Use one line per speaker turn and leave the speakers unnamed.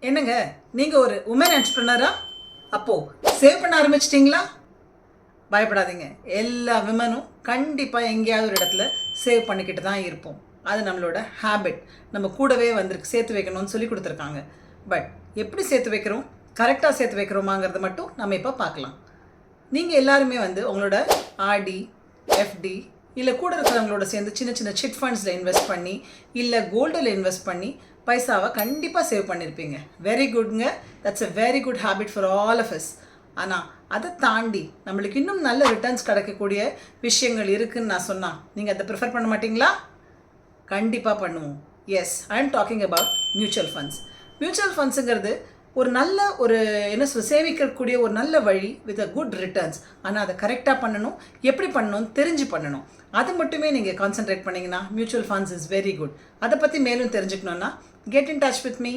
என்னங்க நீங்கள் ஒரு உமன் என்டர்பிரினரா? அப்போது சேவ் பண்ண ஆரம்பிச்சிட்டிங்களா? பயப்படாதீங்க, எல்லா விமனும் கண்டிப்பாக எங்கேயாவது ஒரு இடத்துல சேவ் பண்ணிக்கிட்டு தான் இருப்போம். அது நம்மளோட ஹேபிட். நம்ம கூடவே வந்திருக்கு, சேர்த்து வைக்கணும்னு சொல்லி கொடுத்துருக்காங்க. பட் எப்படி சேர்த்து வைக்கிறோம், கரெக்டாக சேர்த்து வைக்கிறோமாங்கிறத மட்டும் நம்ம இப்போ பார்க்கலாம். நீங்கள் எல்லாருமே உங்களோட ஆர்டி, எஃப்டி இல்லை கூட இருக்கிறவங்களோட சேர்ந்து சின்ன சின்ன சிட் ஃபண்ட்ஸில் இன்வெஸ்ட் பண்ணி இல்லை கோல்டில் இன்வெஸ்ட் பண்ணி பைசாவை கண்டிப்பாக சேவ் பண்ணியிருப்பீங்க. வெரி குட்ங்க, that's a very good habit for all of us. ஆனால் அதை தாண்டி நம்மளுக்கு இன்னும் நல்ல ரிட்டர்ன்ஸ் கிடைக்கக்கூடிய விஷயங்கள் இருக்குதுன்னு நான் சொன்னால் நீங்கள் அதை ப்ரிஃபர் பண்ண மாட்டிங்களா? கண்டிப்பாக பண்ணுவோம். Yes, I am talking about mutual funds. Mutual ஃபண்ட்ஸுங்கிறது ஒரு நல்ல என்ன சேமிக்கக்கூடிய ஒரு நல்ல வழி வித் அ குட் ரிட்டர்ன்ஸ். ஆனால் அதை கரெக்டாக பண்ணணும், எப்படி பண்ணணும் தெரிஞ்சு பண்ணணும். அதை மட்டுமே நீங்கள் கான்சென்ட்ரேட் பண்ணிங்கன்னா mutual funds is very good. அதை பற்றி மேலும் தெரிஞ்சுக்கணுன்னா get in touch with me.